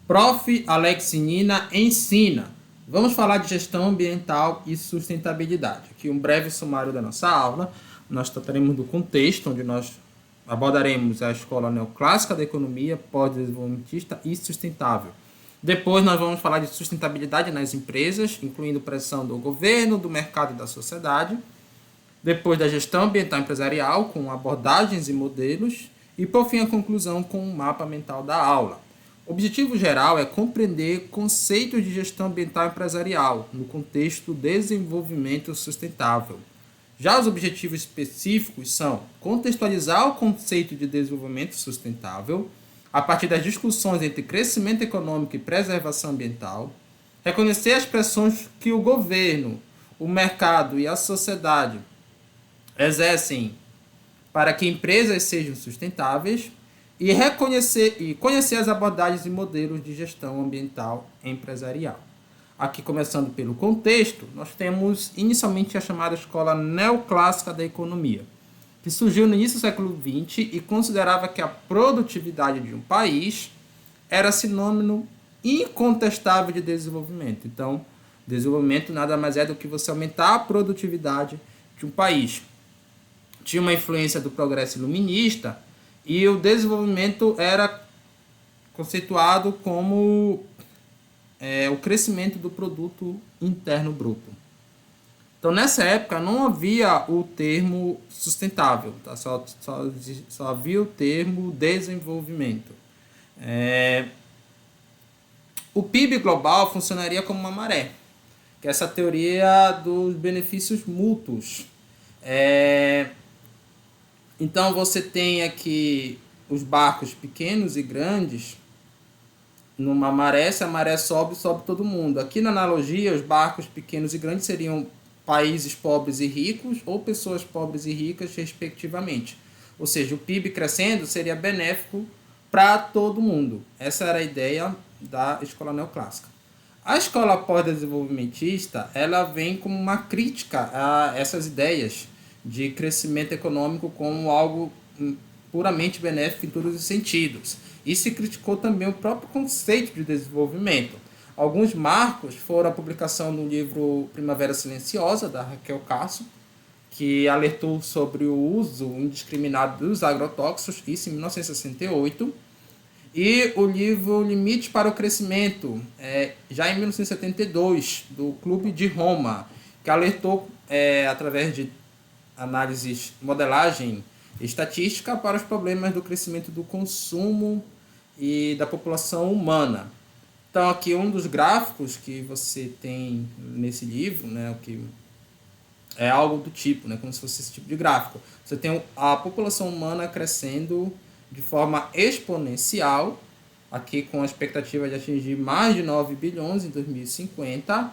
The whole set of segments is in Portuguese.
Prof. Alex Nina ensina. Vamos falar de gestão ambiental e sustentabilidade. Aqui um breve sumário da nossa aula. Nós trataremos do contexto, onde nós abordaremos a escola neoclássica da economia, pós-desenvolvimentista e sustentável. Depois nós vamos falar de sustentabilidade nas empresas, incluindo pressão do governo, do mercado e da sociedade. Depois da gestão ambiental empresarial, com abordagens e modelos. E por fim a conclusão com o mapa mental da aula. O objetivo geral é compreender conceitos de gestão ambiental empresarial no contexto do desenvolvimento sustentável. Já os objetivos específicos são contextualizar o conceito de desenvolvimento sustentável a partir das discussões entre crescimento econômico e preservação ambiental, reconhecer as pressões que o governo, o mercado e a sociedade exercem para que empresas sejam sustentáveis e conhecer as abordagens e modelos de gestão ambiental empresarial. Aqui, começando pelo contexto, nós temos inicialmente a chamada Escola Neoclássica da Economia, que surgiu no início do século XX e considerava que a produtividade de um país era sinônimo incontestável de desenvolvimento. Então, desenvolvimento nada mais é do que você aumentar a produtividade de um país. Tinha uma influência do progresso iluminista e o desenvolvimento era conceituado como o crescimento do produto interno bruto. Então, nessa época, não havia o termo sustentável, tá? Só havia o termo desenvolvimento. O PIB global funcionaria como uma maré, que é essa teoria dos benefícios mútuos. Então, você tem aqui os barcos pequenos e grandes. Numa maré, se a maré sobe, sobe todo mundo. Aqui na analogia, os barcos pequenos e grandes seriam países pobres e ricos ou pessoas pobres e ricas, respectivamente. Ou seja, o PIB crescendo seria benéfico para todo mundo. Essa era a ideia da escola neoclássica. A escola pós-desenvolvimentista, ela vem como uma crítica a essas ideias de crescimento econômico como algo puramente benéfico em todos os sentidos. E se criticou também o próprio conceito de desenvolvimento. Alguns marcos foram a publicação do livro Primavera Silenciosa, da Raquel Castro, que alertou sobre o uso indiscriminado dos agrotóxicos, isso em 1968, e o livro Limite para o Crescimento, já em 1972, do Clube de Roma, que alertou, através de análises, modelagem estatística, para os problemas do crescimento do consumo e da população humana. Então, aqui um dos gráficos que você tem nesse livro, né, que é algo do tipo, né, como se fosse esse tipo de gráfico. Você tem a população humana crescendo de forma exponencial, aqui com a expectativa de atingir mais de 9 bilhões em 2050.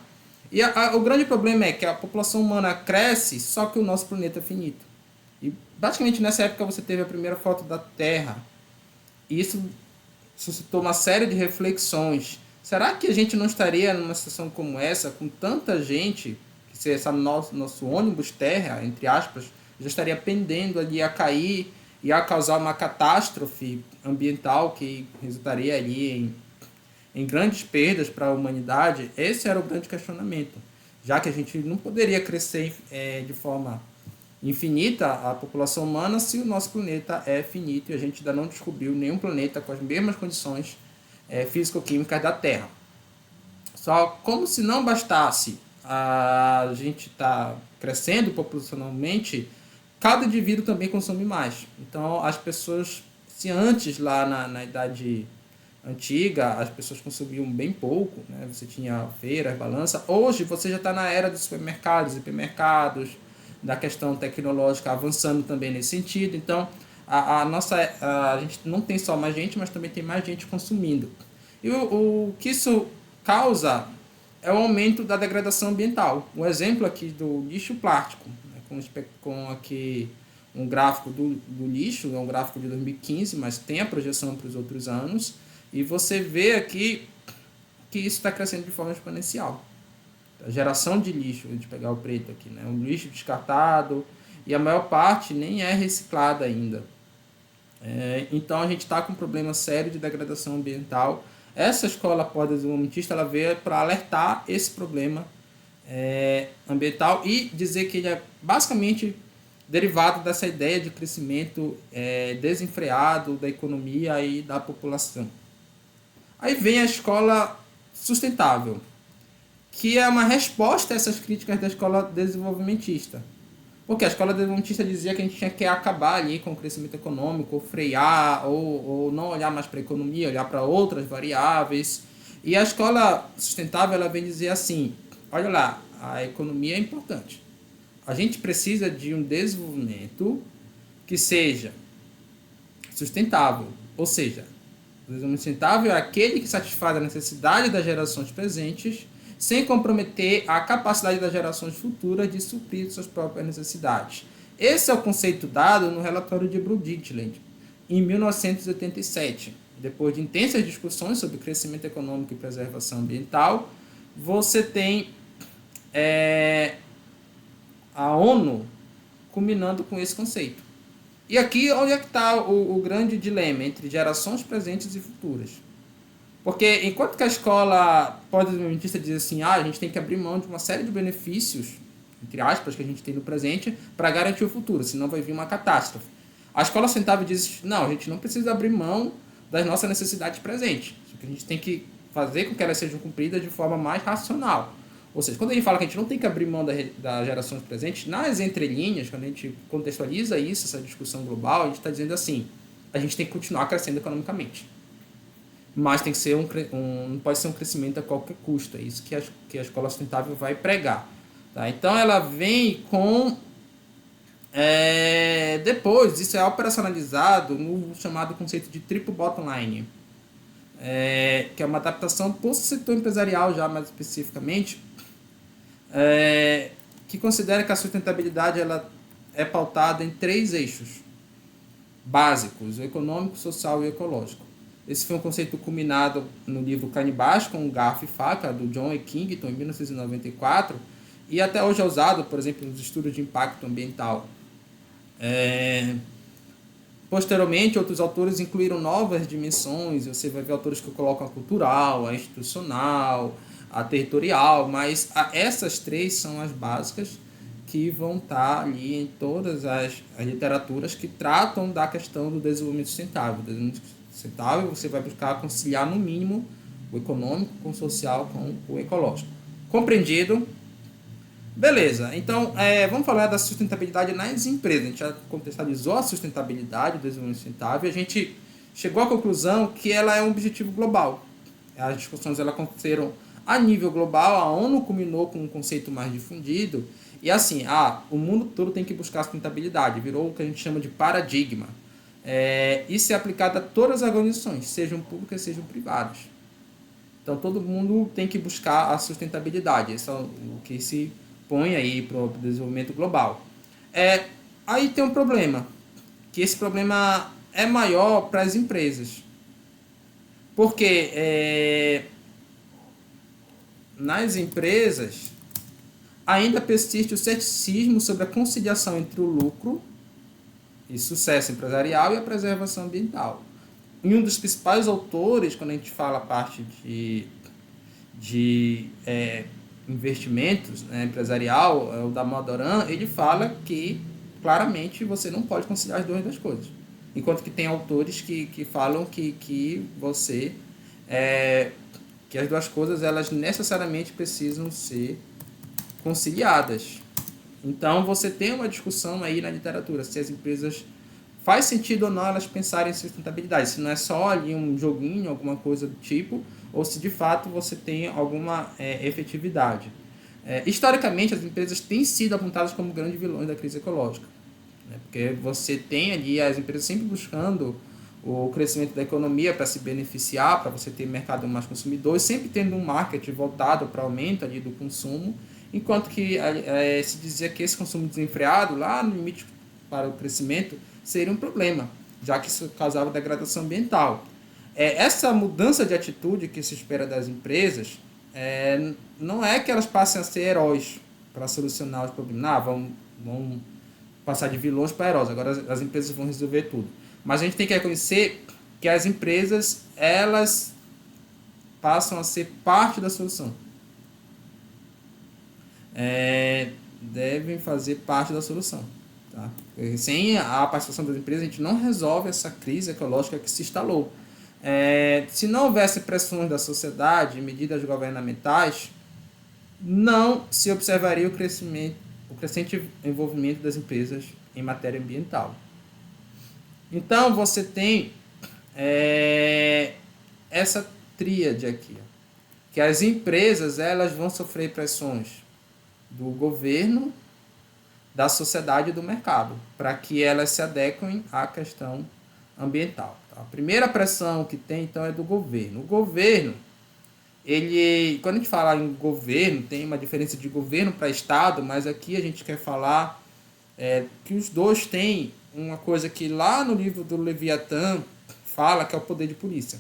E o grande problema é que a população humana cresce, só que o nosso planeta é finito. E basicamente nessa época você teve a primeira foto da Terra. E isso suscitou uma série de reflexões. Será que a gente não estaria numa situação como essa, com tanta gente, que se esse nosso ônibus terra, entre aspas, já estaria pendendo ali a cair e a causar uma catástrofe ambiental que resultaria ali em grandes perdas para a humanidade? Esse era o grande questionamento, já que a gente não poderia crescer de forma infinita a população humana se o nosso planeta é finito e a gente ainda não descobriu nenhum planeta com as mesmas condições físico-químicas da Terra. Só como se não bastasse a gente estar crescendo populacionalmente, cada indivíduo também consome mais. Então, as pessoas, se antes lá na Idade Antiga as pessoas consumiam bem pouco, né? Você tinha feiras, balança. Hoje você já está na era dos supermercados, hipermercados, da questão tecnológica avançando também nesse sentido. Então, a gente não tem só mais gente, mas também tem mais gente consumindo. E o que isso causa é o aumento da degradação ambiental. Um exemplo aqui do lixo plástico, né, com aqui um gráfico do lixo, é um gráfico de 2015, mas tem a projeção para os outros anos, e você vê aqui que isso está crescendo de forma exponencial. A geração de lixo, a gente pegar o preto aqui, né, um lixo descartado, e a maior parte nem é reciclada ainda. Então a gente está com um problema sério de degradação ambiental Essa escola pós-desenvolvimentista ela veio para alertar esse problema ambiental e dizer que ele é basicamente derivado dessa ideia de crescimento desenfreado da economia e da população. Aí vem a escola sustentável, que é uma resposta a essas críticas da escola desenvolvimentista. Porque a escola desenvolvimentista dizia que a gente tinha que acabar ali com o crescimento econômico, ou frear, ou não olhar mais para a economia, olhar para outras variáveis. E a escola sustentável ela vem dizer assim, olha lá, a economia é importante. A gente precisa de um desenvolvimento que seja sustentável, ou seja, o desenvolvimento sustentável é aquele que satisfaz a necessidade das gerações presentes sem comprometer a capacidade das gerações futuras de suprir suas próprias necessidades. Esse é o conceito dado no relatório de Brundtland, em 1987. Depois de intensas discussões sobre crescimento econômico e preservação ambiental, você tem a ONU culminando com esse conceito. E aqui onde é que está o grande dilema entre gerações presentes e futuras. Porque enquanto que a escola pós-desenvolvimentista diz assim, a gente tem que abrir mão de uma série de benefícios, entre aspas, que a gente tem no presente, para garantir o futuro, senão vai vir uma catástrofe. A escola sustentável diz, não, a gente não precisa abrir mão das nossas necessidades presentes, só que a gente tem que fazer com que elas sejam cumpridas de forma mais racional. Ou seja, quando a gente fala que a gente não tem que abrir mão das gerações presentes, nas entrelinhas, quando a gente contextualiza isso, essa discussão global, a gente está dizendo assim, a gente tem que continuar crescendo economicamente. Mas tem que ser não pode ser um crescimento a qualquer custo. É isso que a escola sustentável vai pregar. Tá? Então ela vem com... depois, isso é operacionalizado no chamado conceito de triple bottom line, que é uma adaptação para o setor empresarial já mais especificamente, que considera que a sustentabilidade ela é pautada em 3 eixos básicos: o econômico, social e ecológico. Esse foi um conceito culminado no livro Carne Baixa, com Garfo e Faca, do John E. Kington, em 1994, e até hoje é usado, por exemplo, nos estudos de impacto ambiental. Posteriormente, outros autores incluíram novas dimensões, você vai ver autores que colocam a cultural, a institucional, a territorial, mas essas 3 são as básicas que vão estar ali em todas as literaturas que tratam da questão do desenvolvimento sustentável. Sustentável, você vai buscar conciliar no mínimo o econômico com o social com o ecológico. Compreendido? Beleza, então vamos falar da sustentabilidade nas empresas. A gente já contextualizou a sustentabilidade, o desenvolvimento sustentável, e a gente chegou à conclusão que ela é um objetivo global. As discussões elas aconteceram a nível global, a ONU culminou com um conceito mais difundido, e assim, o mundo todo tem que buscar sustentabilidade, virou o que a gente chama de paradigma. Isso é aplicado a todas as organizações, sejam públicas, sejam privadas. Então todo mundo tem que buscar a sustentabilidade, isso é o que se põe aí para o desenvolvimento global. Aí tem um problema, que esse problema é maior para as empresas, porque nas empresas ainda persiste o ceticismo sobre a conciliação entre o lucro e sucesso empresarial e a preservação ambiental. E um dos principais autores, quando a gente fala a parte de investimentos empresarial, o Damon Doran, ele fala que claramente você não pode conciliar as duas das coisas. Enquanto que tem autores que falam que você que as duas coisas elas necessariamente precisam ser conciliadas. Então você tem uma discussão aí na literatura se as empresas faz sentido ou não elas pensarem em sustentabilidade, se não é só ali um joguinho, alguma coisa do tipo, ou se de fato você tem alguma efetividade. Historicamente as empresas têm sido apontadas como grandes vilões da crise ecológica, né? Porque você tem ali as empresas sempre buscando o crescimento da economia para se beneficiar, para você ter mercado mais consumidor, sempre tendo um marketing voltado para aumento ali do consumo, enquanto que se dizia que esse consumo desenfreado, lá no limite para o crescimento, seria um problema, já que isso causava degradação ambiental. Essa mudança de atitude que se espera das empresas, não é que elas passem a ser heróis para solucionar os problemas. Vão passar de vilões para heróis, agora as empresas vão resolver tudo. Mas a gente tem que reconhecer que as empresas, elas passam a ser parte da solução. Devem fazer parte da solução. Tá? Sem a participação das empresas, a gente não resolve essa crise ecológica que se instalou. Se não houvesse pressões da sociedade e medidas governamentais, não se observaria o crescente envolvimento das empresas em matéria ambiental. Então, você tem essa tríade aqui, que as empresas elas vão sofrer pressões do governo, da sociedade e do mercado, para que elas se adequem à questão ambiental. A primeira pressão que tem, então, é do governo. O governo, quando a gente fala em governo, tem uma diferença de governo para Estado, mas aqui a gente quer falar que os dois têm uma coisa que lá no livro do Leviatã fala, que é o poder de polícia.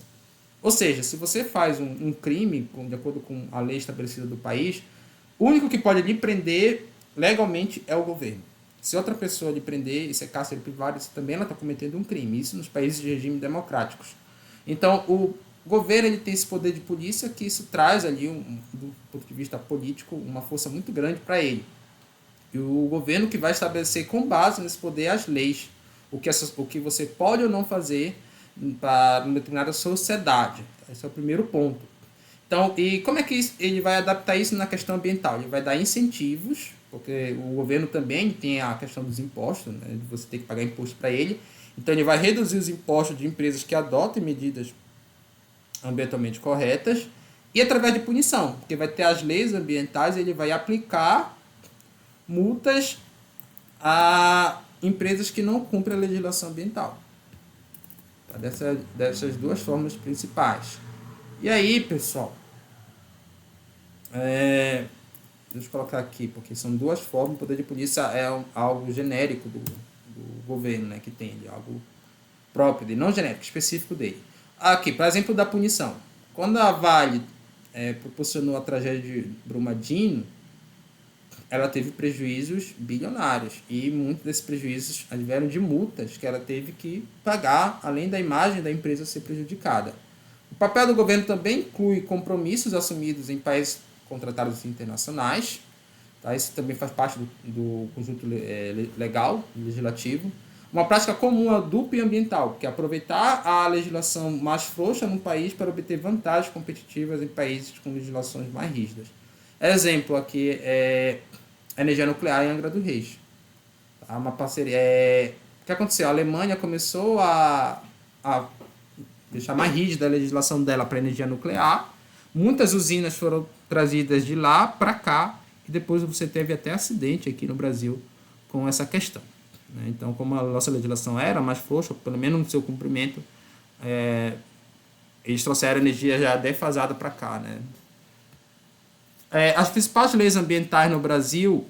Ou seja, se você faz um crime, de acordo com a lei estabelecida do país, o único que pode lhe prender legalmente é o governo. Se outra pessoa lhe prender e ser cárcere privado, também ela está cometendo um crime. Isso nos países de regime democráticos. Então, o governo ele tem esse poder de polícia, que isso traz ali, do ponto de vista político, uma força muito grande para ele. E o governo que vai estabelecer, com base nesse poder, as leis. O que você pode ou não fazer para uma determinada sociedade. Esse é o primeiro ponto. Então, e como é que ele vai adaptar isso na questão ambiental? Ele vai dar incentivos, porque o governo também tem a questão dos impostos, né? Você tem que pagar imposto para ele. Então, ele vai reduzir os impostos de empresas que adotem medidas ambientalmente corretas e através de punição, porque vai ter as leis ambientais, ele vai aplicar multas a empresas que não cumprem a legislação ambiental. Tá? Dessas duas formas principais. E aí, pessoal, deixa eu colocar aqui, porque são duas formas. O poder de polícia é algo genérico do governo, né, que tem algo próprio dele, não genérico, específico dele. Aqui, por exemplo, da punição. Quando a Vale proporcionou a tragédia de Brumadinho, ela teve prejuízos bilionários, e muitos desses prejuízos advieram de multas que ela teve que pagar, além da imagem da empresa ser prejudicada. O papel do governo também inclui compromissos assumidos em países contratados internacionais. Tá? Isso também faz parte do conjunto legal, legislativo. Uma prática comum é o dumping ambiental, que é aproveitar a legislação mais frouxa num país para obter vantagens competitivas em países com legislações mais rígidas. Exemplo aqui é a energia nuclear em Angra dos Reis. Tá? Uma parceria. O que aconteceu? A Alemanha começou a deixar mais rígida a legislação dela para energia nuclear. Muitas usinas foram trazidas de lá para cá, e depois você teve até acidente aqui no Brasil com essa questão. Né? Então, como a nossa legislação era mais frouxa, pelo menos no seu cumprimento, eles trouxeram energia já defasada para cá. Né? As principais leis ambientais no Brasil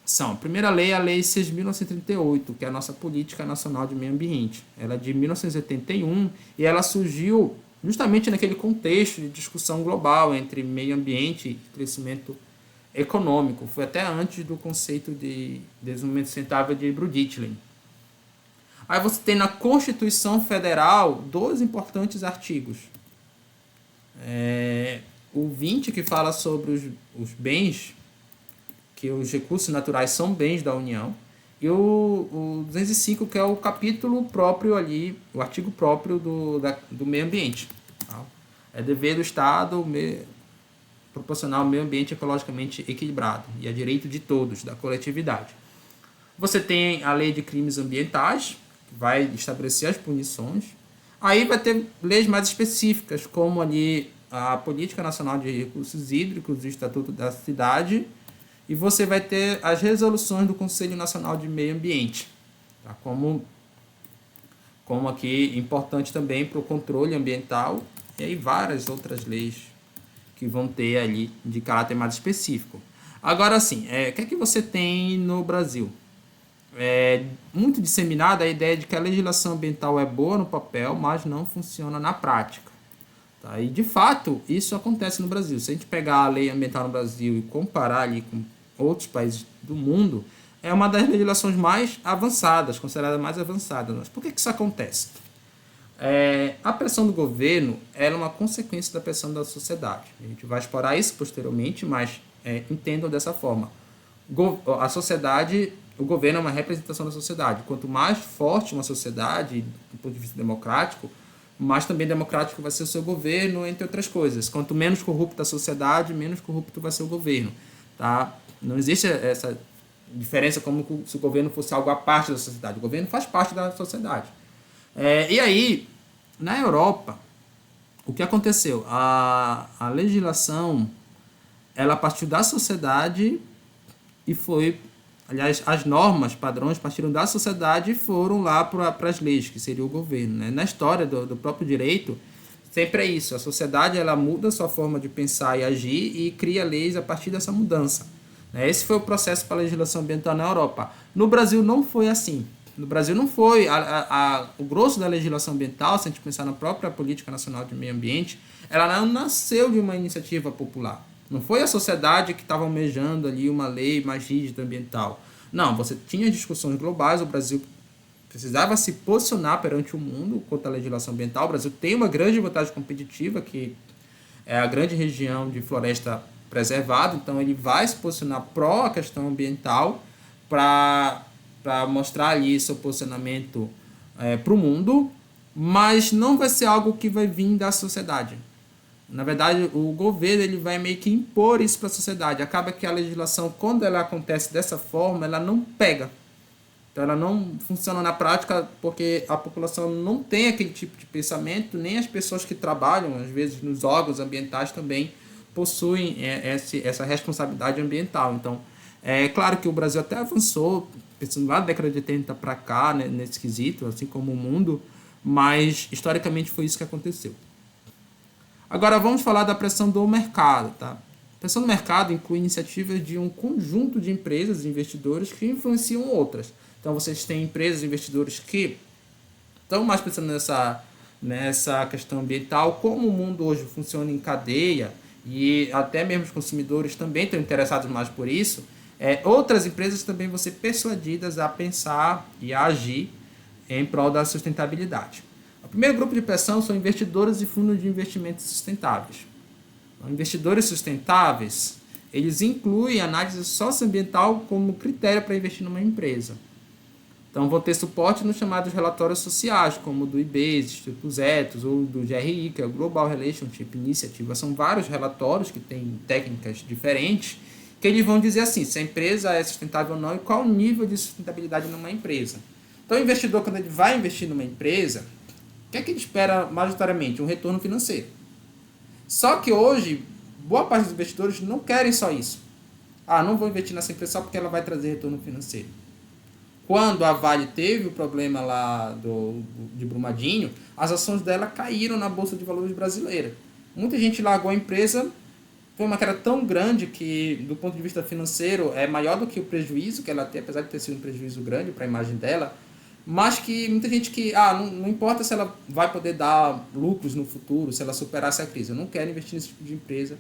são: a primeira lei é a Lei 6.938, que é a nossa Política Nacional de Meio Ambiente. Ela é de 1981 e ela surgiu justamente naquele contexto de discussão global entre meio ambiente e crescimento econômico. Foi até antes do conceito de desenvolvimento sustentável de Brundtland. Aí você tem na Constituição Federal dois importantes artigos. O 20, que fala sobre os bens, que os recursos naturais são bens da União, e o 205, que é o capítulo próprio ali, o artigo próprio do meio ambiente. Tá? É dever do Estado proporcionar um meio ambiente ecologicamente equilibrado, e é direito de todos, da coletividade. Você tem a lei de crimes ambientais, que vai estabelecer as punições. Aí vai ter leis mais específicas, como ali a Política Nacional de Recursos Hídricos, o Estatuto da Cidade, e você vai ter as resoluções do Conselho Nacional de Meio Ambiente, tá? Como aqui importante também para o controle ambiental, e aí várias outras leis que vão ter ali de caráter mais específico. Agora sim, o que é que você tem no Brasil? Muito disseminada a ideia de que a legislação ambiental é boa no papel, mas não funciona na prática. Tá? E de fato, isso acontece no Brasil. Se a gente pegar a lei ambiental no Brasil e comparar ali com outros países do mundo, é uma das legislações mais avançadas, considerada mais avançada. Mas por que isso acontece? A pressão do governo ela é uma consequência da pressão da sociedade. A gente vai explorar isso posteriormente, mas entendam dessa forma. A sociedade, o governo é uma representação da sociedade. Quanto mais forte uma sociedade, do ponto de vista democrático, mais também democrático vai ser o seu governo, entre outras coisas. Quanto menos corrupta a sociedade, menos corrupto vai ser o governo. Tá? Não existe essa diferença como se o governo fosse algo à parte da sociedade. O governo faz parte da sociedade. E aí, na Europa, o que aconteceu? A legislação, ela partiu da sociedade e foi... Aliás, as normas, padrões, partiram da sociedade e foram lá para as leis, que seria o governo. Né? Na história do próprio direito, sempre é isso. A sociedade ela muda a sua forma de pensar e agir e cria leis a partir dessa mudança. Esse foi o processo para a legislação ambiental na Europa. No Brasil não foi assim. No Brasil não foi. O grosso da legislação ambiental, se a gente pensar na própria Política Nacional de Meio Ambiente, ela não nasceu de uma iniciativa popular. Não foi a sociedade que estava almejando ali uma lei mais rígida ambiental. Não, você tinha discussões globais, o Brasil precisava se posicionar perante o mundo quanto à legislação ambiental. O Brasil tem uma grande vantagem competitiva, que é a grande região de floresta preservada, então ele vai se posicionar pró a questão ambiental para mostrar ali seu posicionamento para o mundo, mas não vai ser algo que vai vir da sociedade. Na verdade, o governo ele vai meio que impor isso para a sociedade. Acaba que a legislação, quando ela acontece dessa forma, ela não pega. Então, ela não funciona na prática porque a população não tem aquele tipo de pensamento, nem as pessoas que trabalham, às vezes, nos órgãos ambientais também possuem essa responsabilidade ambiental. Então, é claro que o Brasil até avançou, pensando lá da década de 80 para cá, né, nesse quesito, assim como o mundo, mas historicamente foi isso que aconteceu. Agora vamos falar da pressão do mercado. Tá? A pressão do mercado inclui iniciativas de um conjunto de empresas e investidores que influenciam outras. Então vocês têm empresas e investidores que estão mais pensando nessa questão ambiental, como o mundo hoje funciona em cadeia, e até mesmo os consumidores também estão interessados mais por isso, outras empresas também vão ser persuadidas a pensar e a agir em prol da sustentabilidade. O primeiro grupo de pressão são investidores e fundos de investimentos sustentáveis. Então, investidores sustentáveis, eles incluem a análise socioambiental como critério para investir numa empresa. Então, vão ter suporte nos chamados relatórios sociais, como o do IBES, Instituto Ethos, ou do GRI, que é o Global Relationship Initiative. São vários relatórios que têm técnicas diferentes, que eles vão dizer assim, se a empresa é sustentável ou não e qual o nível de sustentabilidade numa empresa. Então, o investidor, quando ele vai investir numa empresa, o que é que ele espera majoritariamente? Um retorno financeiro. Só que hoje, boa parte dos investidores não querem só isso. Não vou investir nessa empresa só porque ela vai trazer retorno financeiro. Quando a Vale teve o problema lá de Brumadinho, as ações dela caíram na Bolsa de Valores brasileira. Muita gente largou a empresa, foi uma queda tão grande que, do ponto de vista financeiro, é maior do que o prejuízo que ela tem, apesar de ter sido um prejuízo grande para a imagem dela, mas que muita gente que, não importa se ela vai poder dar lucros no futuro, se ela superar essa crise. Eu não quero investir nesse tipo de empresa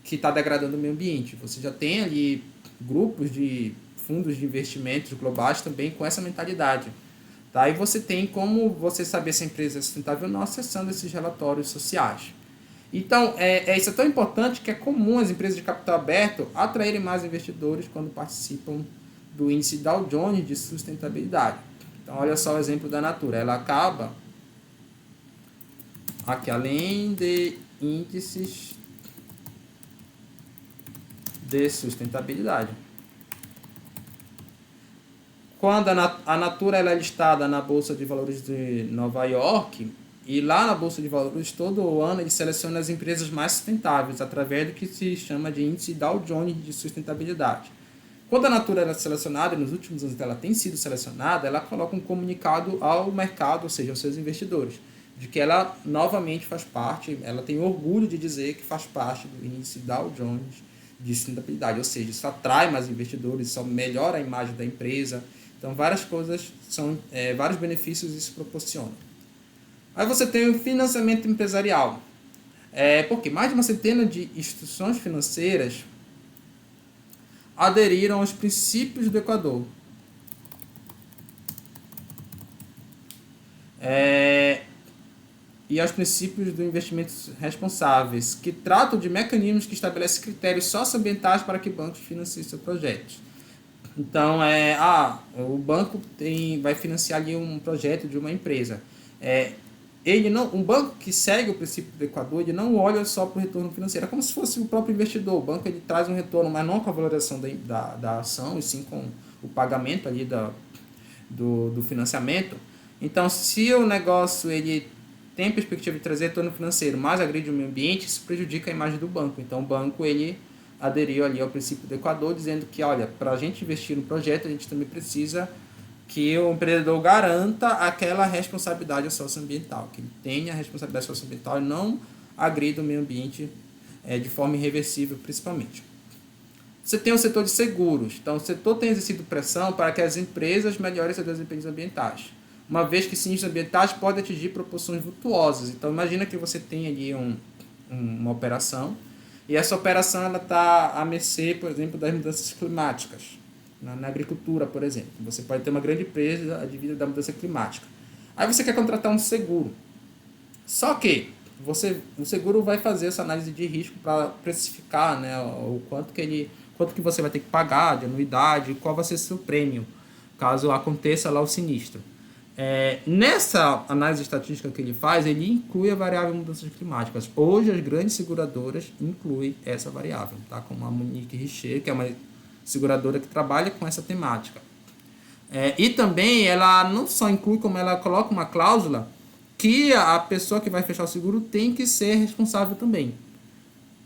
que está degradando o meio ambiente. Você já tem ali grupos de fundos de investimentos globais também com essa mentalidade. Tá? E você tem como você saber se a empresa é sustentável ou não acessando esses relatórios sociais. Então, isso é tão importante que é comum as empresas de capital aberto atraírem mais investidores quando participam do índice Dow Jones de sustentabilidade. Então, olha só o exemplo da Natura. Ela acaba aqui, além de índices de sustentabilidade. Quando a Natura ela é listada na Bolsa de Valores de Nova York, e lá na Bolsa de Valores, todo ano, ele seleciona as empresas mais sustentáveis, através do que se chama de índice Dow Jones de sustentabilidade. Quando a Natura é selecionada, e nos últimos anos ela tem sido selecionada, ela coloca um comunicado ao mercado, ou seja, aos seus investidores, de que ela novamente faz parte, ela tem orgulho de dizer que faz parte do índice Dow Jones de sustentabilidade, ou seja, isso atrai mais investidores, isso melhora a imagem da empresa. Então, várias coisas, vários benefícios isso proporciona. Aí você tem o financiamento empresarial. Porque mais de uma centena de instituições financeiras aderiram aos princípios do Equador. e aos princípios do investimentos responsáveis, que tratam de mecanismos que estabelecem critérios socioambientais para que bancos financiem seus projetos. Então, o banco vai financiar ali um projeto de uma empresa. Um banco que segue o princípio do Equador, ele não olha só para o retorno financeiro. É como se fosse o próprio investidor. O banco ele traz um retorno, mas não com a valorização da ação, e sim com o pagamento ali do financiamento. Então, se o negócio ele tem perspectiva de trazer retorno financeiro, mas agride o meio ambiente, isso prejudica a imagem do banco. Então, o banco ele aderiu ali ao princípio do Equador, dizendo que, olha, para a gente investir no projeto, a gente também precisa que o empreendedor garanta aquela responsabilidade socioambiental, que ele tenha a responsabilidade socioambiental e não agrida o meio ambiente de forma irreversível, principalmente. Você tem o setor de seguros. Então, o setor tem exercido pressão para que as empresas melhorem seus desempenhos ambientais, uma vez que sinistros ambientais podem atingir proporções vultuosas. Então, imagina que você tem ali uma operação, e essa operação está à mercê, por exemplo, das mudanças climáticas. Na agricultura, por exemplo. Você pode ter uma grande empresa advinda da mudança climática. Aí você quer contratar um seguro. Só que o seguro vai fazer essa análise de risco para precificar, né, o quanto que você vai ter que pagar de anuidade, qual vai ser seu prêmio, caso aconteça lá o sinistro. Nessa análise estatística que ele faz, ele inclui a variável mudanças climáticas. Hoje, as grandes seguradoras incluem essa variável, tá? Como a Munich Re, que é uma seguradora que trabalha com essa temática. E também ela não só inclui, como ela coloca uma cláusula que a pessoa que vai fechar o seguro tem que ser responsável também.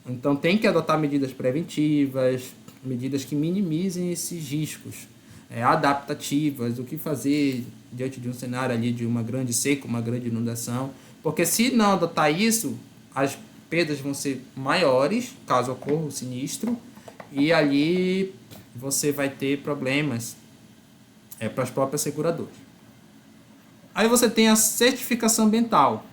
Então tem que adotar medidas preventivas, medidas que minimizem esses riscos, adaptativas, o que fazer diante de um cenário ali de uma grande seca, uma grande inundação, porque se não adotar isso, as perdas vão ser maiores, caso ocorra o sinistro, e ali você vai ter problemas para as próprias seguradoras. Aí você tem a certificação ambiental,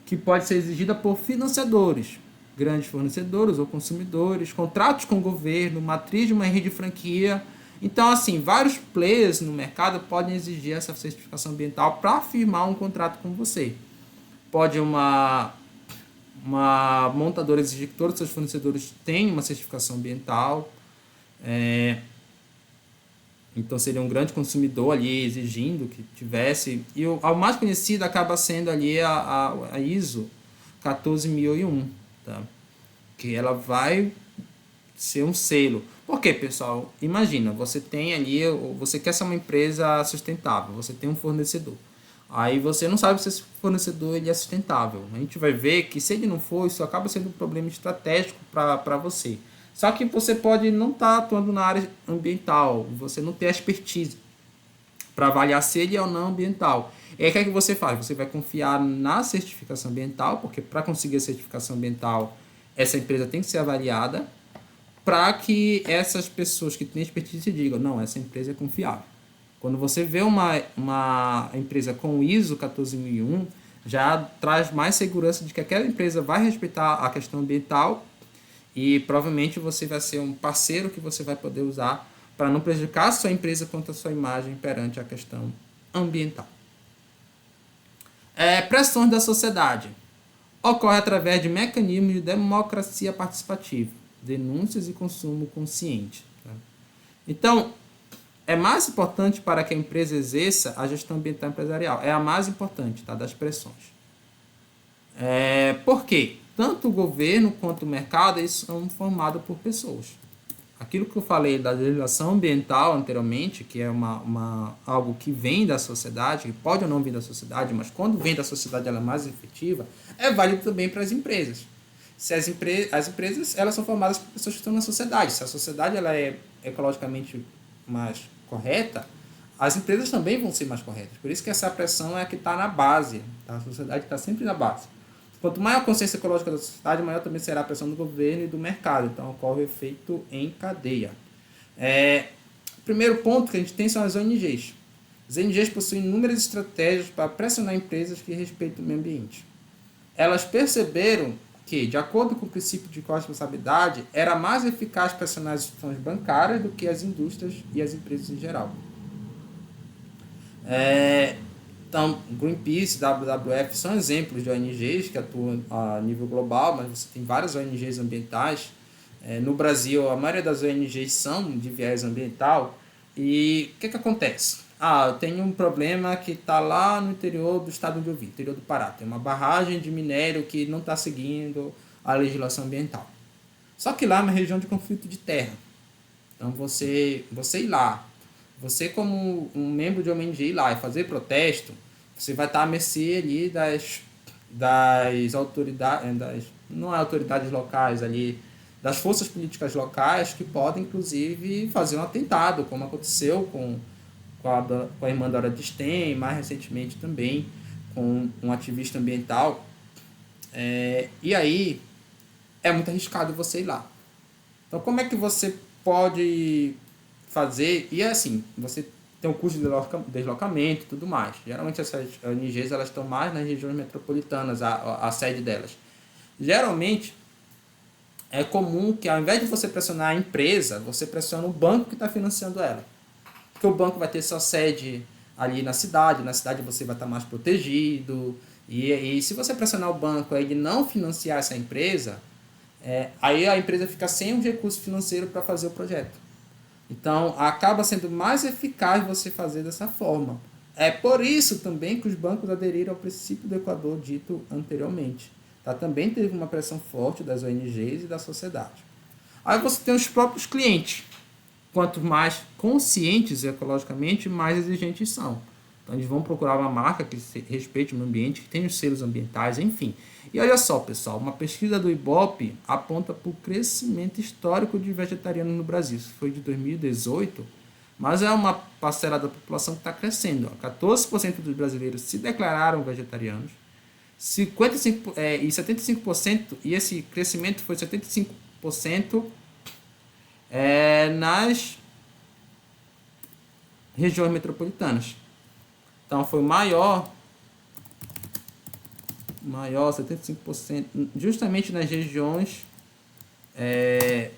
que pode ser exigida por financiadores, grandes fornecedores ou consumidores, contratos com o governo, matriz de uma rede de franquia. Então, assim, vários players no mercado podem exigir essa certificação ambiental para firmar um contrato com você. Pode uma montadora exigir que todos os seus fornecedores tenham uma certificação ambiental. Então seria um grande consumidor ali exigindo que tivesse. E o mais conhecido acaba sendo ali a ISO 14001, tá? Que ela vai ser um selo. Por quê, pessoal? Imagina, você tem ali, você quer ser uma empresa sustentável, você tem um fornecedor. Aí você não sabe se esse fornecedor ele é sustentável. A gente vai ver que se ele não for, isso acaba sendo um problema estratégico para você. Só que você pode não estar atuando na área ambiental, você não ter expertise para avaliar se ele é ou não ambiental. E aí o que é que você faz? Você vai confiar na certificação ambiental, porque para conseguir a certificação ambiental, essa empresa tem que ser avaliada, para que essas pessoas que têm expertise digam, não, essa empresa é confiável. Quando você vê uma empresa com ISO 14001, já traz mais segurança de que aquela empresa vai respeitar a questão ambiental e provavelmente você vai ser um parceiro que você vai poder usar para não prejudicar a sua empresa quanto a sua imagem perante a questão ambiental. Pressões da sociedade. Ocorre através de mecanismos de democracia participativa, denúncias e consumo consciente. Tá? Então, é mais importante para que a empresa exerça a gestão ambiental empresarial. É a mais importante, tá, das pressões. Por quê? Tanto o governo quanto o mercado eles são formados por pessoas. Aquilo que eu falei da legislação ambiental anteriormente, que é algo que vem da sociedade, que pode ou não vir da sociedade, mas quando vem da sociedade ela é mais efetiva, é válido também para as empresas. Se as empresas elas são formadas por pessoas que estão na sociedade. Se a sociedade ela é ecologicamente mais correta, as empresas também vão ser mais corretas. Por isso que essa pressão é a que está na base. Tá? A sociedade está sempre na base. Quanto maior a consciência ecológica da sociedade, maior também será a pressão do governo e do mercado. Então, ocorre o efeito em cadeia. O primeiro ponto que a gente tem são as ONGs. As ONGs possuem inúmeras estratégias para pressionar empresas que respeitam o meio ambiente. Elas perceberam que, de acordo com o princípio de corresponsabilidade, era mais eficaz pressionar as instituições bancárias do que as indústrias e as empresas em geral. Então, Greenpeace, WWF são exemplos de ONGs que atuam a nível global, mas você tem várias ONGs ambientais. No Brasil, a maioria das ONGs são de viés ambiental. E o que acontece? Eu tenho um problema que está lá no interior do estado onde eu vim, interior do Pará. Tem uma barragem de minério que não está seguindo a legislação ambiental. Só que lá é uma região de conflito de terra. Então, você ir lá, você como um membro de ONG ir lá e fazer protesto, você vai estar à mercê ali das autoridades, não é autoridades locais ali, das forças políticas locais que podem, inclusive, fazer um atentado, como aconteceu com a irmã Dora Disten, mais recentemente também com um ativista ambiental. E aí é muito arriscado você ir lá. Então, como é que você pode fazer? E é assim, você tem o custo de deslocamento e tudo mais. Geralmente essas ONGs elas estão mais nas regiões metropolitanas, a sede delas. Geralmente, é comum que ao invés de você pressionar a empresa, você pressiona o banco que está financiando ela. Porque o banco vai ter sua sede ali na cidade você vai estar mais protegido. E se você pressionar o banco e ele não financiar essa empresa, aí a empresa fica sem um recurso financeiro para fazer o projeto. Então, acaba sendo mais eficaz você fazer dessa forma. É por isso também que os bancos aderiram ao princípio do Equador dito anteriormente. Também teve uma pressão forte das ONGs e da sociedade. Aí você tem os próprios clientes. Quanto mais conscientes ecologicamente, mais exigentes são. Então, eles vão procurar uma marca que respeite o meio ambiente, que tenha os selos ambientais, enfim. E olha só, pessoal, uma pesquisa do Ibope aponta para o crescimento histórico de vegetarianos no Brasil. Isso foi de 2018, mas é uma parcela da população que está crescendo. 14% dos brasileiros se declararam vegetarianos, 75%, e esse crescimento foi 75% nas regiões metropolitanas. Então foi maior 75%, justamente nas regiões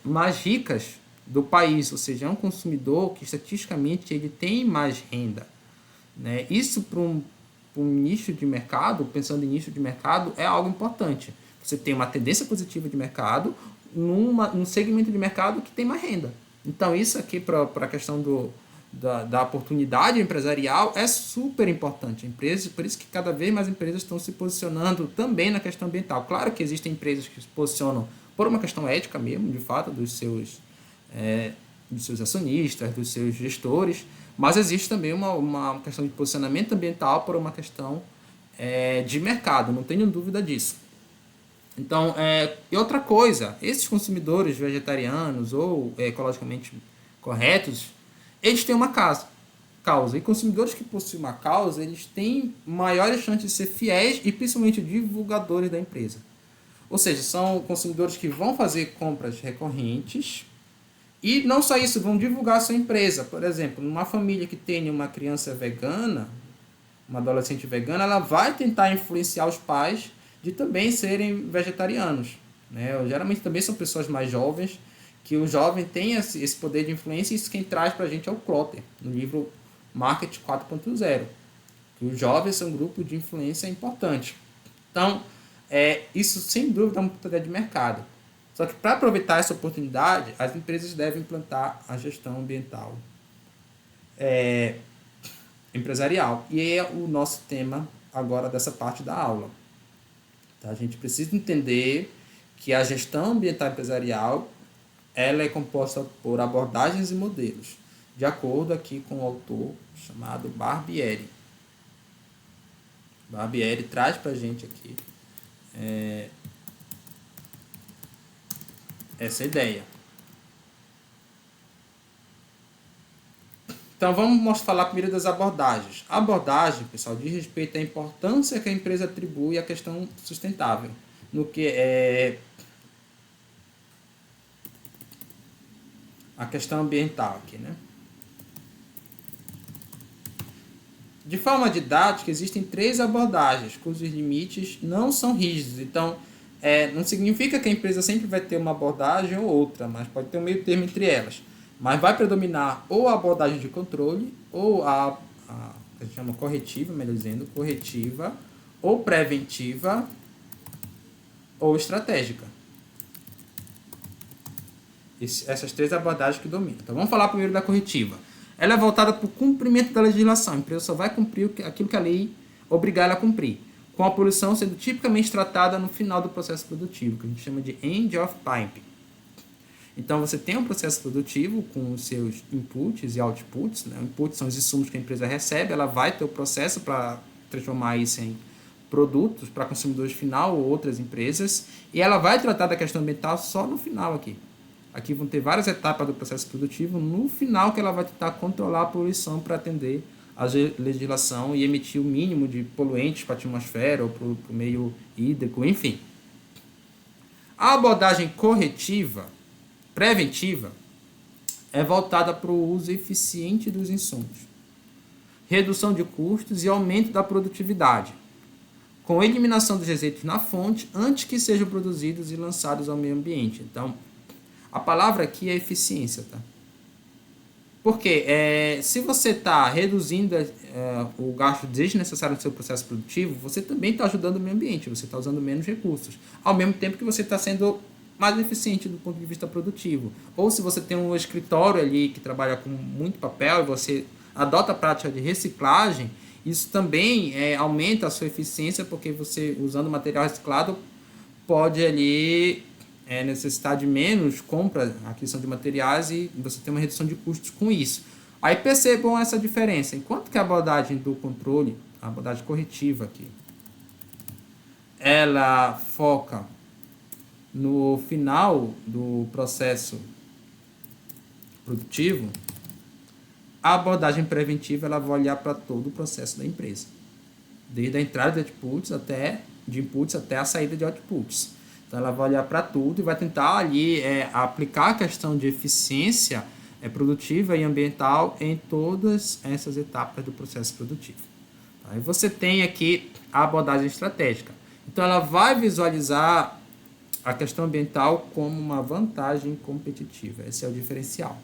mais ricas do país, ou seja, é um consumidor que estatisticamente ele tem mais renda, né? Isso para um nicho de mercado, pensando em nicho de mercado, é algo importante. Você tem uma tendência positiva de mercado num segmento de mercado que tem mais renda. Então isso aqui para a questão da oportunidade empresarial é super importante. Por isso que cada vez mais empresas estão se posicionando também na questão ambiental. Claro que existem empresas que se posicionam por uma questão ética mesmo, de fato, dos seus acionistas, dos seus gestores, mas existe também uma questão de posicionamento ambiental por uma questão de mercado, não tenho dúvida disso. Então, e outra coisa, esses consumidores vegetarianos ou ecologicamente corretos, eles têm uma causa. E consumidores que possuem uma causa, eles têm maiores chances de ser fiéis e principalmente divulgadores da empresa. Ou seja, são consumidores que vão fazer compras recorrentes e não só isso, vão divulgar a sua empresa. Por exemplo, numa família que tenha uma criança vegana, uma adolescente vegana, ela vai tentar influenciar os pais de também serem vegetarianos, né? Geralmente também são pessoas mais jovens, que o jovem tem esse poder de influência, e isso quem traz para a gente é o Klotter, no livro Marketing 4.0, que os jovens são um grupo de influência importante. Então, isso sem dúvida é uma oportunidade de mercado. Só que para aproveitar essa oportunidade, as empresas devem implantar a gestão ambiental empresarial. E é o nosso tema agora dessa parte da aula. Tá? A gente precisa entender que a gestão ambiental empresarial ela é composta por abordagens e modelos, de acordo aqui com o autor chamado Barbieri. Barbieri traz para a gente aqui essa ideia. Então vamos falar primeiro das abordagens. A abordagem, pessoal, diz respeito à importância que a empresa atribui à questão sustentável, no que é a questão ambiental aqui, né? De forma didática, existem 3 abordagens, cujos limites não são rígidos. Então, não significa que a empresa sempre vai ter uma abordagem ou outra, mas pode ter um meio termo entre elas. Mas vai predominar ou a abordagem de controle, ou a a gente chama corretiva, melhor dizendo, corretiva, ou preventiva, ou estratégica. Essas 3 abordagens que dominam. Então, vamos falar primeiro da corretiva. Ela é voltada para o cumprimento da legislação. A empresa só vai cumprir aquilo que a lei obrigar ela a cumprir, com a poluição sendo tipicamente tratada no final do processo produtivo, que a gente chama de end of pipe. Então, você tem um processo produtivo com os seus inputs e outputs. Né? Inputs são os insumos que a empresa recebe, ela vai ter o processo para transformar isso em produtos para consumidores final ou outras empresas, e ela vai tratar da questão ambiental só no final aqui. Aqui vão ter várias etapas do processo produtivo, no final que ela vai tentar controlar a poluição para atender a legislação e emitir o mínimo de poluentes para a atmosfera ou para o meio hídrico, enfim. A abordagem corretiva, preventiva, é voltada para o uso eficiente dos insumos, redução de custos e aumento da produtividade, com eliminação dos resíduos na fonte antes que sejam produzidos e lançados ao meio ambiente. Então, a palavra aqui é eficiência, tá? Porque se você está reduzindo o gasto desnecessário no seu processo produtivo, você também está ajudando o meio ambiente, você está usando menos recursos, ao mesmo tempo que você está sendo mais eficiente do ponto de vista produtivo. Ou se você tem um escritório ali que trabalha com muito papel e você adota a prática de reciclagem, isso também aumenta a sua eficiência, porque você, usando material reciclado, pode ali necessitar de menos compra, aquisição de materiais, e você tem uma redução de custos com isso. Aí percebam essa diferença. Enquanto que a abordagem do controle, a abordagem corretiva aqui, ela foca no final do processo produtivo, a abordagem preventiva ela vai olhar para todo o processo da empresa, desde a entrada de inputs até a saída de outputs. Então, ela vai olhar para tudo e vai tentar ali aplicar a questão de eficiência produtiva e ambiental em todas essas etapas do processo produtivo. Aí você tem aqui a abordagem estratégica. Então, ela vai visualizar a questão ambiental como uma vantagem competitiva. Esse é o diferencial.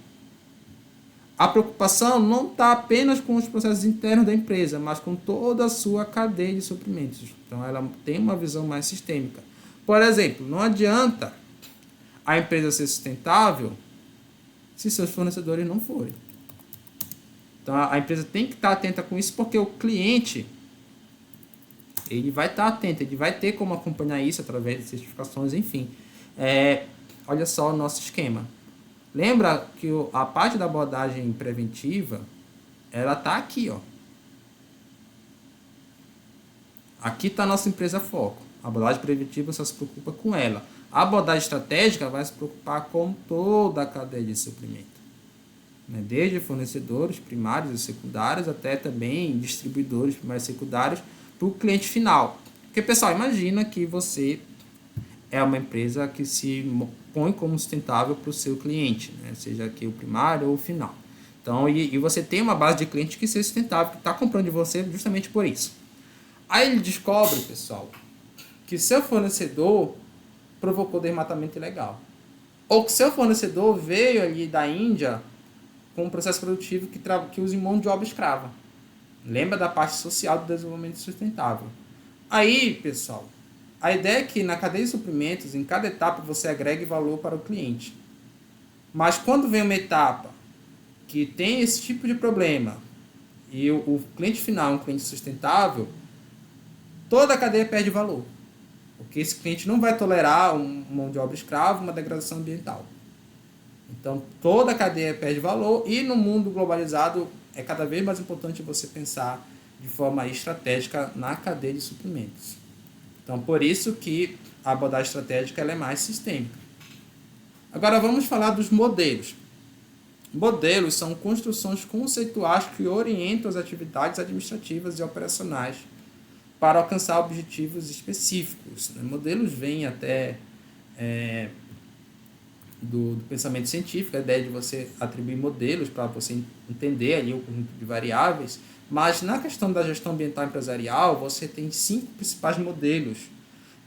A preocupação não está apenas com os processos internos da empresa, mas com toda a sua cadeia de suprimentos. Então, ela tem uma visão mais sistêmica. Por exemplo, não adianta a empresa ser sustentável se seus fornecedores não forem. Então, a empresa tem que estar atenta com isso, porque o cliente ele vai estar atento, ele vai ter como acompanhar isso através de certificações, enfim. Olha só o nosso esquema. Lembra que a parte da abordagem preventiva, ela está aqui, ó. Aqui está a nossa empresa foco. A abordagem preventiva só se preocupa com ela. A abordagem estratégica vai se preocupar com toda a cadeia de suprimento, né? Desde fornecedores primários e secundários até também distribuidores primários e secundários para o cliente final. Porque, pessoal, imagina que você é uma empresa que se põe como sustentável para o seu cliente, né? Seja aqui o primário ou o final. Então, e você tem uma base de cliente que seja sustentável, que está comprando de você justamente por isso. Aí ele descobre, pessoal, que seu fornecedor provocou desmatamento ilegal. Ou que seu fornecedor veio ali da Índia com um processo produtivo que usa mão de obra escrava. Lembra da parte social do desenvolvimento sustentável. Aí, pessoal, a ideia é que na cadeia de suprimentos, em cada etapa, você agregue valor para o cliente. Mas quando vem uma etapa que tem esse tipo de problema e o cliente final é um cliente sustentável, toda a cadeia perde valor. Porque esse cliente não vai tolerar uma mão de obra escrava, uma degradação ambiental. Então, toda a cadeia perde valor, e no mundo globalizado é cada vez mais importante você pensar de forma estratégica na cadeia de suprimentos. Então, por isso que a abordagem estratégica ela é mais sistêmica. Agora, vamos falar dos modelos. Modelos são construções conceituais que orientam as atividades administrativas e operacionais para alcançar objetivos específicos. Modelos vêm até do pensamento científico, a ideia de você atribuir modelos para você entender ali o conjunto de variáveis, mas na questão da gestão ambiental empresarial, você tem 5 principais modelos,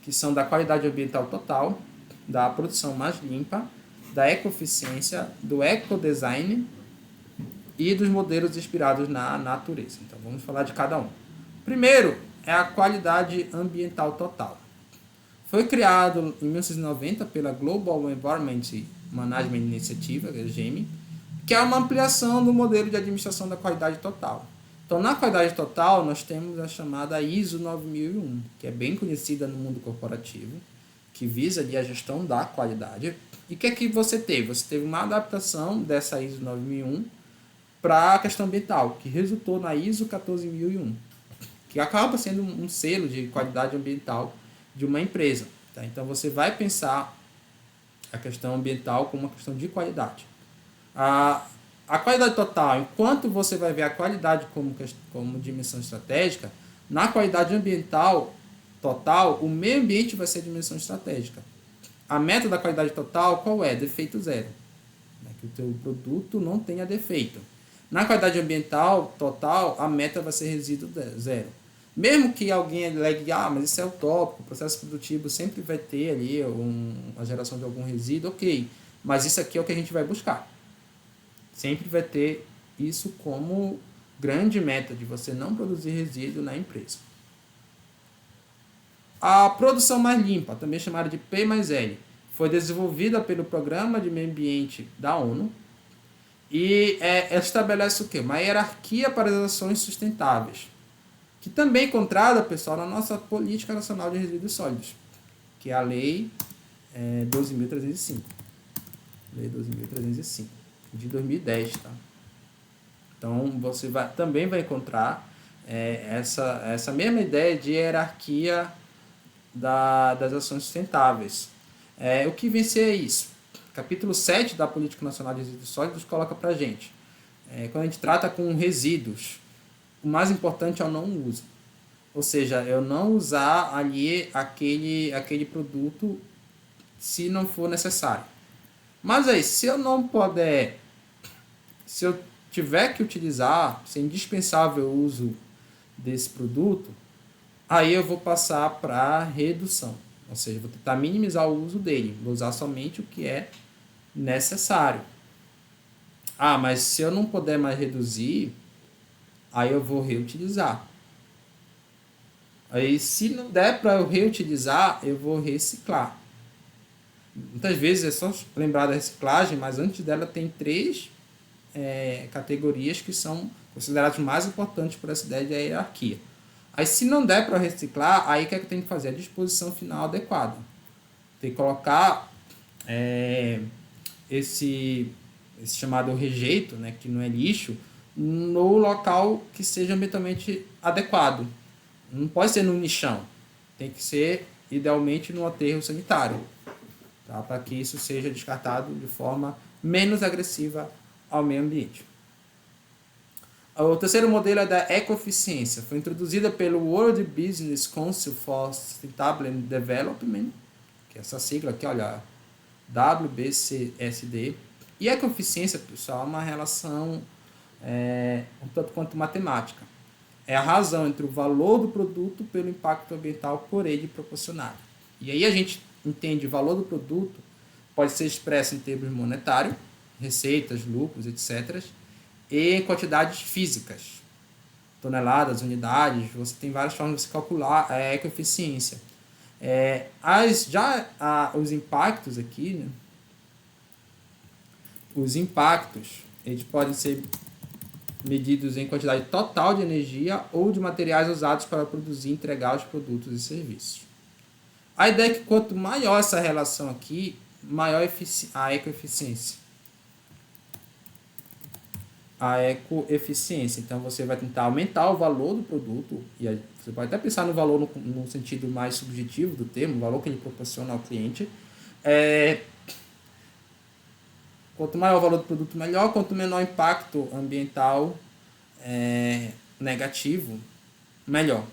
que são da qualidade ambiental total, da produção mais limpa, da ecoeficiência, do ecodesign e dos modelos inspirados na natureza. Então vamos falar de cada um. Primeiro é a qualidade ambiental total. Foi criado em 1990 pela Global Environment Management Initiative, GEM, que é uma ampliação do modelo de administração da qualidade total. Então, na qualidade total, nós temos a chamada ISO 9001, que é bem conhecida no mundo corporativo, que visa ali a gestão da qualidade. E o que é que você teve? Você teve uma adaptação dessa ISO 9001 para a questão ambiental, que resultou na ISO 14001, que acaba sendo um selo de qualidade ambiental de uma empresa. Tá? Então, você vai pensar a questão ambiental como uma questão de qualidade. A qualidade total, enquanto você vai ver a qualidade como dimensão estratégica, na qualidade ambiental total, o meio ambiente vai ser a dimensão estratégica. A meta da qualidade total qual é? Defeito zero. Que o teu produto não tenha defeito. Na qualidade ambiental total, a meta vai ser resíduo zero. Mesmo que alguém alegue, mas isso é utópico, o processo produtivo sempre vai ter ali a geração de algum resíduo, ok. Mas isso aqui é o que a gente vai buscar. Sempre vai ter isso como grande meta de você não produzir resíduo na empresa. A produção mais limpa, também chamada de P mais L, foi desenvolvida pelo Programa de Meio Ambiente da ONU e estabelece o quê? Uma hierarquia para as ações sustentáveis, que também é encontrada, pessoal, na nossa Política Nacional de Resíduos Sólidos, que é a Lei 12.305. Lei 12.305, de 2010. Tá? Então, você também vai encontrar essa mesma ideia de hierarquia das ações sustentáveis. O que vem ser isso? Capítulo 7 da Política Nacional de Resíduos Sólidos coloca para a gente. Quando a gente trata com resíduos, o mais importante é o não uso. Ou seja, eu não usar ali aquele produto se não for necessário. Mas aí, se eu não puder, se eu tiver que utilizar, se é indispensável o uso desse produto, aí eu vou passar para redução. Ou seja, vou tentar minimizar o uso dele. Vou usar somente o que é necessário. Mas se eu não puder mais reduzir, aí eu vou reutilizar. Aí, se não der para eu reutilizar, eu vou reciclar. Muitas vezes é só lembrar da reciclagem, mas antes dela tem 3 categorias que são consideradas mais importantes por essa ideia de hierarquia. Aí, se não der para reciclar, aí o que é que tem que fazer? A disposição final adequada. Tem que colocar esse chamado rejeito, né, que não é lixo, no local que seja ambientalmente adequado. Não pode ser no lixão. Tem que ser, idealmente, no aterro sanitário. Tá? Para que isso seja descartado de forma menos agressiva ao meio ambiente. O terceiro modelo é da ecoeficiência. Foi introduzida pelo World Business Council for Sustainable Development, que é essa sigla aqui, olha, WBCSD. E a ecoeficiência, pessoal, é uma relação um tanto quanto matemática. É a razão entre o valor do produto pelo impacto ambiental por ele proporcionado. E aí a gente entende o valor do produto pode ser expresso em termos monetários, receitas, lucros, etc., e em quantidades físicas, toneladas, unidades. Você tem várias formas de você calcular a ecoeficiência. Os impactos aqui, né? Os impactos, eles podem ser medidos em quantidade total de energia ou de materiais usados para produzir e entregar os produtos e serviços. A ideia é que quanto maior essa relação aqui, maior a ecoeficiência. A ecoeficiência. Então, você vai tentar aumentar o valor do produto, e você pode até pensar no valor no sentido mais subjetivo do termo, o valor que ele proporciona ao cliente. Quanto maior o valor do produto, melhor. Quanto menor o impacto ambiental negativo, melhor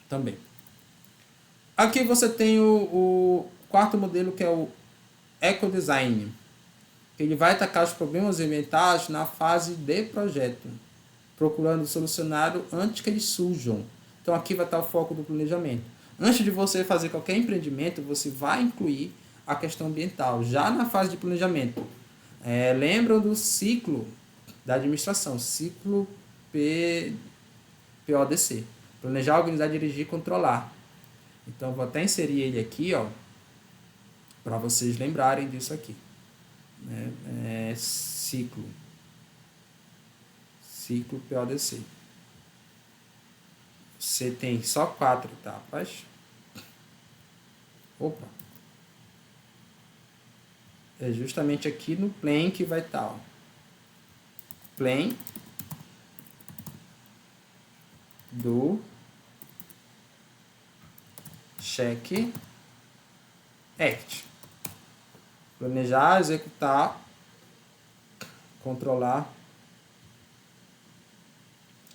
também. Aqui você tem o quarto modelo, que é o ecodesign. Ele vai atacar os problemas ambientais na fase de projeto, procurando solucionar antes que eles surjam. Então aqui vai estar o foco do planejamento. Antes de você fazer qualquer empreendimento, você vai incluir a questão ambiental, já na fase de planejamento. Lembram do ciclo da administração, ciclo PODC. Planejar, organizar, dirigir e controlar. Então, vou até inserir ele aqui, ó, para vocês lembrarem disso aqui. Né? Ciclo PODC. Você tem só 4 etapas. Opa! É justamente aqui no Plan que vai estar, ó. Plan do check act. Planejar, executar, controlar,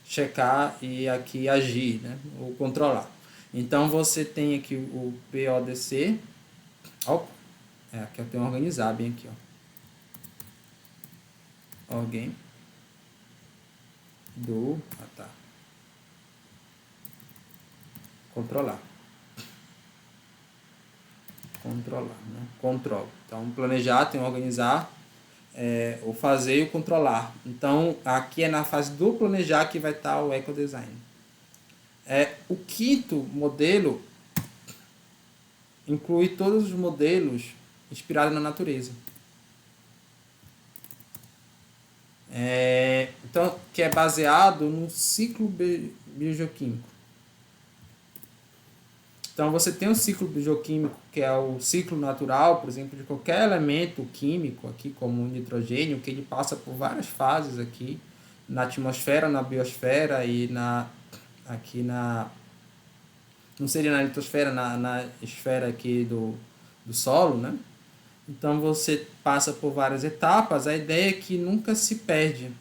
checar e aqui agir, né? Ou controlar. Então você tem aqui o PODC. Ó, aqui eu tenho que organizar bem aqui, ó. Alguém do controlar, né? Control. Então planejar tem organizar, o fazer e o controlar. Então aqui é na fase do planejar que vai estar o ecodesign. O quinto modelo inclui todos os modelos inspirados na natureza. Então, que é baseado no ciclo biogeoquímico. Então, você tem o ciclo bioquímico, que é o ciclo natural, por exemplo, de qualquer elemento químico, aqui como o nitrogênio, que ele passa por várias fases aqui, na atmosfera, na biosfera e não seria na litosfera, na esfera aqui do solo, né? Então, você passa por várias etapas. A ideia é que nunca se perde.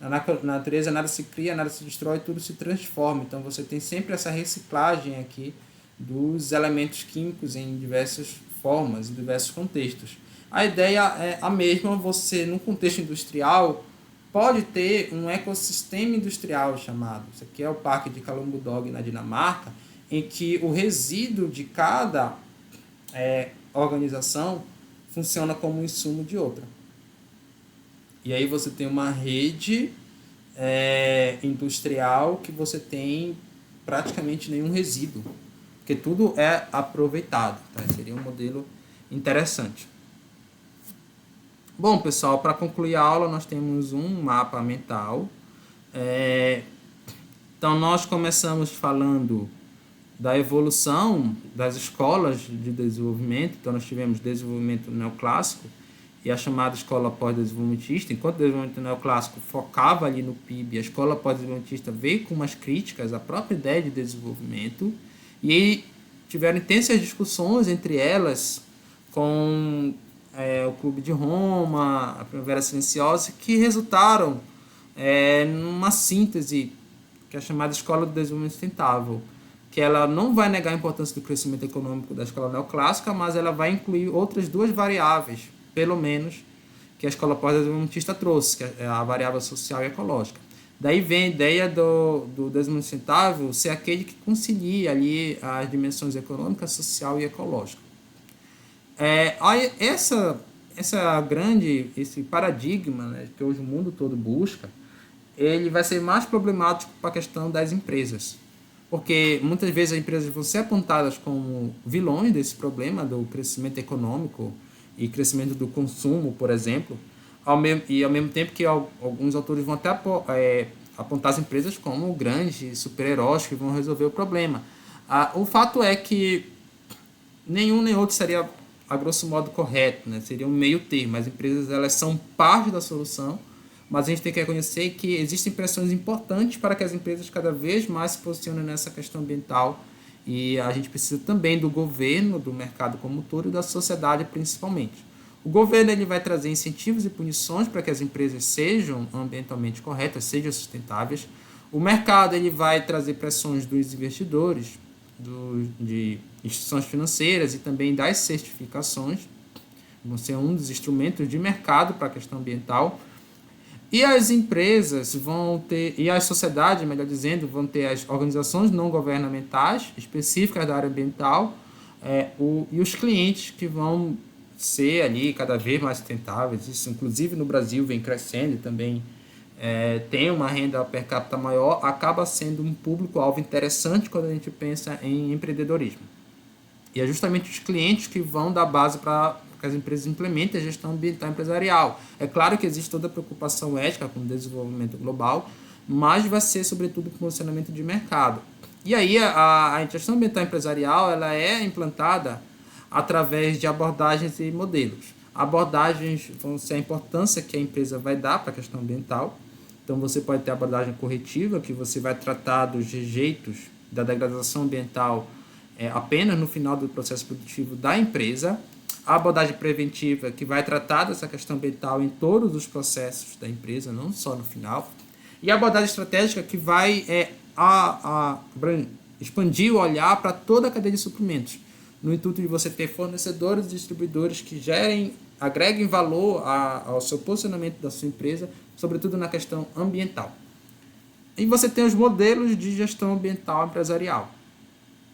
Na natureza nada se cria, nada se destrói, tudo se transforma. Então você tem sempre essa reciclagem aqui dos elementos químicos em diversas formas, em diversos contextos. A ideia é a mesma, você no contexto industrial pode ter um ecossistema industrial chamado, isso aqui é o Parque de Kalundborg na Dinamarca, em que o resíduo de cada organização funciona como um insumo de outra. E aí você tem uma rede industrial que você tem praticamente nenhum resíduo, porque tudo é aproveitado. Tá? Seria um modelo interessante. Bom, pessoal, para concluir a aula, nós temos um mapa mental. Então, nós começamos falando da evolução das escolas de desenvolvimento. Então, nós tivemos desenvolvimento neoclássico e a chamada escola pós-desenvolvimentista. Enquanto o desenvolvimento neoclássico focava ali no PIB, a escola pós-desenvolvimentista veio com umas críticas à própria ideia de desenvolvimento, e aí tiveram intensas discussões entre elas com o Clube de Roma, a Primavera Silenciosa, que resultaram numa síntese que é a chamada Escola do Desenvolvimento Sustentável, que ela não vai negar a importância do crescimento econômico da escola neoclássica, mas ela vai incluir outras duas variáveis, pelo menos, que a escola pós-desenvolvimentista trouxe, que é a variável social e ecológica. Daí vem a ideia do desenvolvimento sustentável ser aquele que concilia ali as dimensões econômica, social e ecológica. Esse paradigma, né, que hoje o mundo todo busca, ele vai ser mais problemático para a questão das empresas. Porque muitas vezes as empresas vão ser apontadas como vilões desse problema do crescimento econômico e crescimento do consumo, por exemplo, ao mesmo tempo que alguns autores vão até apontar as empresas como grandes super-heróis que vão resolver o problema. O fato é que nenhum nem outro seria, a grosso modo, correto, né? Seria um meio termo. As empresas, elas são parte da solução, mas a gente tem que reconhecer que existem pressões importantes para que as empresas cada vez mais se posicionem nessa questão ambiental, e a gente precisa também do governo, do mercado como um todo e da sociedade principalmente. O governo ele vai trazer incentivos e punições para que as empresas sejam ambientalmente corretas, sejam sustentáveis. O mercado ele vai trazer pressões dos investidores, de instituições financeiras e também das certificações, vão ser um dos instrumentos de mercado para a questão ambiental. E as empresas vão ter, e as sociedades, melhor dizendo, vão ter as organizações não governamentais específicas da área ambiental, e os clientes que vão ser ali cada vez mais sustentáveis. Isso, inclusive, no Brasil vem crescendo e também tem uma renda per capita maior, acaba sendo um público-alvo interessante quando a gente pensa em empreendedorismo. E é justamente os clientes que vão dar base para que as empresas implementem a gestão ambiental empresarial. É claro que existe toda a preocupação ética com o desenvolvimento global, mas vai ser, sobretudo, o posicionamento de mercado. E aí, a gestão ambiental empresarial ela é implantada através de abordagens e modelos. Abordagens vão ser a importância que a empresa vai dar para a questão ambiental. Então, você pode ter a abordagem corretiva, que você vai tratar dos rejeitos da degradação ambiental apenas no final do processo produtivo da empresa. A abordagem preventiva, que vai tratar dessa questão ambiental em todos os processos da empresa, não só no final. E a abordagem estratégica, que vai expandir o olhar para toda a cadeia de suprimentos, no intuito de você ter fornecedores e distribuidores que agreguem valor ao seu posicionamento da sua empresa, sobretudo na questão ambiental. E você tem os modelos de gestão ambiental empresarial.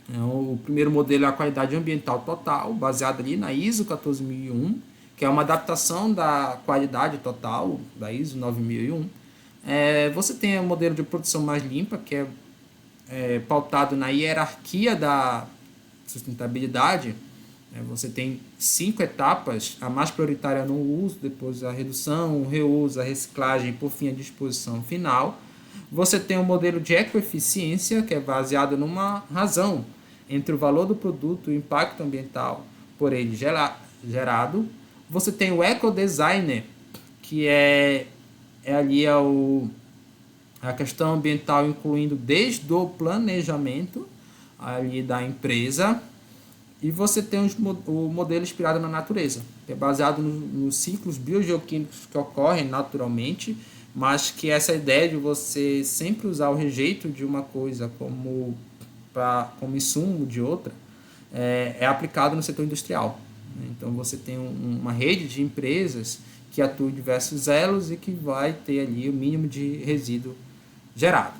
O primeiro modelo é a qualidade ambiental total, baseado ali na ISO 14001, que é uma adaptação da qualidade total da ISO 9001. Você tem o modelo de produção mais limpa, que é pautado na hierarquia da sustentabilidade. Você tem 5 etapas, a mais prioritária é no uso, depois a redução, o reuso, a reciclagem e, por fim, a disposição final. Você tem o modelo de ecoeficiência, que é baseado numa razão entre o valor do produto e o impacto ambiental por ele gerado. Você tem o ecodesigner, que é ali a questão ambiental, incluindo desde o planejamento ali da empresa. E você tem o modelo inspirado na natureza, que é baseado nos ciclos biogeoquímicos que ocorrem naturalmente, mas que essa ideia de você sempre usar o rejeito de uma coisa como insumo de outra é aplicado no setor industrial. Então você tem uma rede de empresas que atuam em diversos elos e que vai ter ali o mínimo de resíduo gerado.